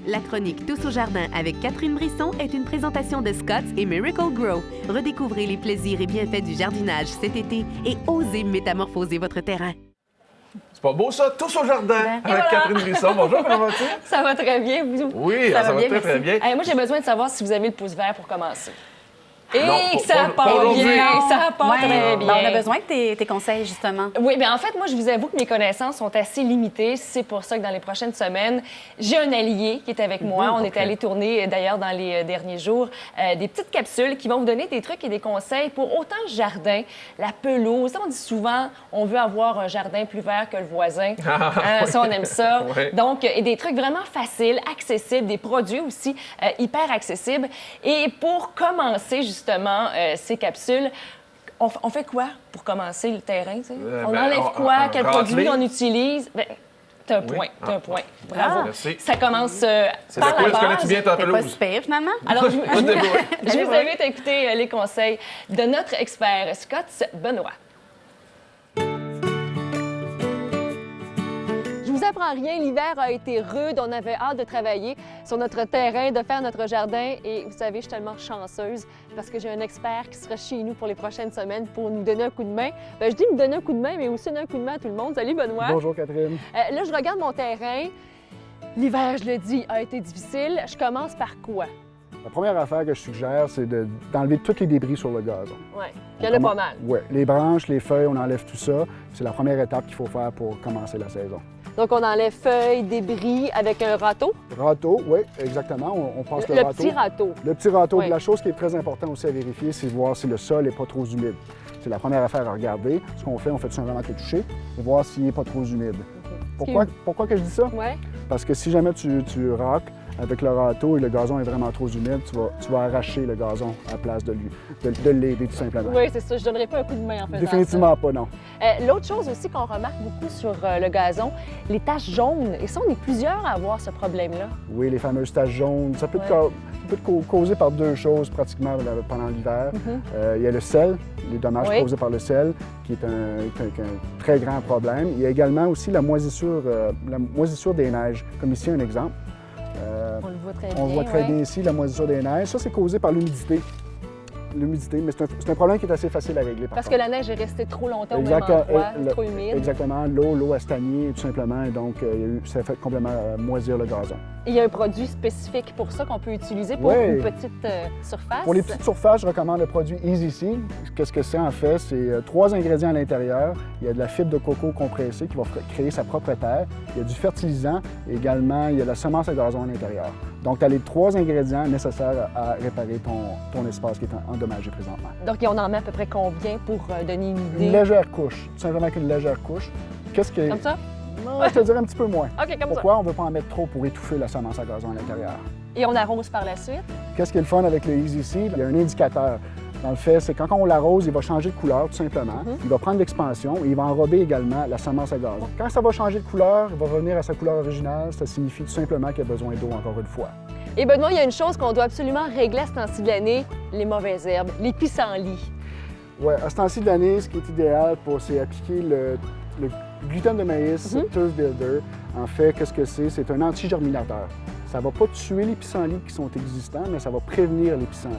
La chronique Tous au jardin avec Catherine Brisson est une présentation de Scotts et Miracle Grow. Redécouvrez les plaisirs et bienfaits du jardinage cet été et osez métamorphoser votre terrain. C'est pas beau ça? Tous au jardin avec Catherine Brisson. Bonjour, comment vas-tu? Ça va très bien, vous? Oui, ça va très, très bien. Moi, j'ai besoin de savoir si vous avez le pouce vert pour commencer. Non, ça pas part aujourd'hui. bien, ça part très bien. Ben, on a besoin de tes conseils, justement. Oui, bien en fait, moi, je vous avoue que mes connaissances sont assez limitées. C'est pour ça que dans les prochaines semaines, j'ai un allié qui est avec moi. On est allé tourner, d'ailleurs, dans les derniers jours, des petites capsules qui vont vous donner des trucs et des conseils pour autant le jardin, la pelouse. Ça, on dit souvent, on veut avoir un jardin plus vert que le voisin. Ça, on aime ça. Oui. Donc, et des trucs vraiment faciles, accessibles, des produits aussi hyper accessibles. Et pour commencer, justement, ces capsules, on fait quoi pour commencer le terrain? Tu sais? On enlève quoi? Quel produit on utilise? Ben, t'as un point, t'as un point. Bravo. Merci. Ça commence C'est par quoi? la Connais-tu base. bien ta C'est pas pelouse? super, finalement. Alors, je Allez, vous invite à écouter les conseils de notre expert Scott Benoît. Je vous apprends rien, l'hiver a été rude, on avait hâte de travailler sur notre terrain, de faire notre jardin et vous savez, je suis tellement chanceuse parce que j'ai un expert qui sera chez nous pour les prochaines semaines pour nous donner un coup de main. Bien, je dis me donner un coup de main, mais aussi donner un coup de main à tout le monde. Salut Benoît! Bonjour Catherine. Là, je regarde mon terrain. L'hiver, je le dis, a été difficile. Je commence par quoi? La première affaire que je suggère, c'est d'enlever tous les débris sur le gazon. Oui, il y en a pas mal. Oui, les branches, les feuilles, on enlève tout ça. C'est la première étape qu'il faut faire pour commencer la saison. Donc, on enlève feuilles, débris avec un râteau. Râteau, oui, exactement. On passe le Le râteau. petit râteau. Le petit râteau. Oui. La chose qui est très importante aussi à vérifier, c'est de voir si le sol n'est pas trop humide. C'est la première affaire à regarder. Ce qu'on fait, on fait tout simplement que toucher et voir s'il n'est pas trop humide. Pourquoi que je dis ça? Oui. Parce que si jamais tu raques avec le râteau et le gazon est vraiment trop humide, tu vas arracher le gazon à la place de l'aider tout simplement. Oui, c'est ça. Je ne donnerai pas un coup de main en faisant Définitivement pas, non. ça. L'autre chose aussi qu'on remarque beaucoup sur le gazon, les taches jaunes. Et ça, on est plusieurs à avoir ce problème-là. Oui, les fameuses taches jaunes, ça peut Ouais. être causé par deux choses pratiquement pendant l'hiver. Il y a le sel, les dommages Oui. causés par le sel, qui est un très grand problème. Il y a également aussi la moisissure des neiges, comme ici un exemple. On le voit très bien. On voit très ouais. bien ici la moisissure des neiges. Ça, c'est causé par l'humidité. L'humidité, mais c'est un problème qui est assez facile à régler. Parce que la neige est restée trop longtemps au même Exact, endroit, et trop humide. Exactement. L'eau a stagné, tout simplement, et donc ça a fait complètement moisir le gazon. Et il y a un produit spécifique pour ça qu'on peut utiliser pour Oui. une petite surface. Pour les petites surfaces, je recommande le produit Easy Seed. Qu'est-ce que c'est en fait? C'est 3 ingrédients à l'intérieur. Il y a de la fibre de coco compressée qui va créer sa propre terre. Il y a du fertilisant et également il y a la semence à gazon à l'intérieur. Donc, tu as les 3 ingrédients nécessaires à réparer ton espace qui est endommagé présentement. Donc, on en met à peu près combien pour donner une idée? Une légère couche, tout simplement qu'une légère couche. Qu'est-ce que... Comme ça? Non, je te dirais un petit peu moins. OK, comme Pourquoi? On ne veut pas en mettre trop pour étouffer la semence à gazon à l'intérieur. ça. Et on arrose par la suite? Qu'est-ce qui est le fun avec le Easy Seed? Il y a un indicateur. Dans le fait, c'est quand on l'arrose, il va changer de couleur, tout simplement. Il va prendre l'expansion et il va enrober également la semence à gazon. Quand ça va changer de couleur, il va revenir à sa couleur originale. Ça signifie tout simplement qu'il y a besoin d'eau encore une fois. Et Benoît, il y a une chose qu'on doit absolument régler à ce temps-ci de l'année, les mauvaises herbes, les pissenlits. Oui, à ce temps-ci de l'année, ce qui est idéal, c'est appliquer le gluten de maïs, Turf Builder. En fait, qu'est-ce que c'est? C'est un anti-germinateur. Ça ne va pas tuer les pissenlits qui sont existants, mais ça va prévenir les pissenlits.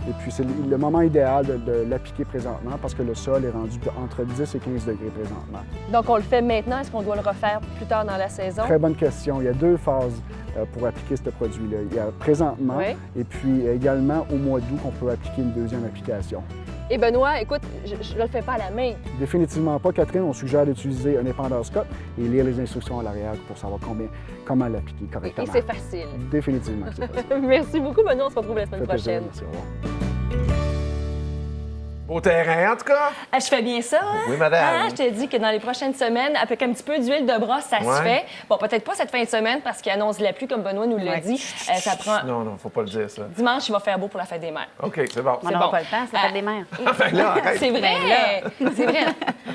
Et puis, c'est le moment idéal de l'appliquer présentement parce que le sol est rendu entre 10 et 15 degrés présentement. Donc, on le fait maintenant. Est-ce qu'on doit le refaire plus tard dans la saison? Très bonne question. Il y a 2 phases pour appliquer ce produit-là. Il y a présentement Oui. et puis également au mois d'août qu'on peut appliquer une deuxième application. Et Benoît, écoute, je ne le fais pas à la main. Définitivement pas, Catherine. On suggère d'utiliser un épandeur Scott et lire les instructions à l'arrière pour savoir comment l'appliquer Et correctement. c'est facile. Définitivement que c'est facile. Merci beaucoup, Benoît. On se retrouve la Ça semaine fait plaisir. prochaine. Merci, au revoir. Au terrain, en tout cas. Ah, je fais bien ça, hein? Oui, madame. Ah, je te dis que dans les prochaines semaines, avec un petit peu d'huile de brosse, ça se Ouais. fait. Bon, peut-être pas cette fin de semaine parce qu'il annonce la pluie, comme Benoît nous l'a Ouais. dit. Ça prend... Non, faut pas le dire, ça. Dimanche, il va faire beau pour la fête des mères. OK, c'est bon. On C'est n'aura bon. pas le temps, c'est la fête des mères. Ben là, arrête. C'est vrai, c'est vrai.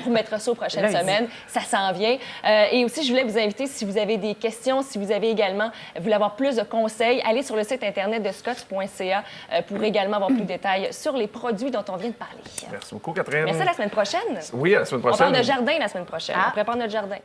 Vous mettrez ça aux prochaines Lundi. semaines. Ça s'en vient. Et aussi, je voulais vous inviter, si vous avez des questions, si vous avez également, vous voulez avoir plus de conseils, allez sur le site Internet de scotts.ca pour également avoir plus de détails sur les produits dont on vient de parler. Merci beaucoup, Catherine. Merci à la semaine prochaine. Oui, à la semaine On prochaine. parle de jardin la semaine prochaine. Ah. On prépare notre jardin.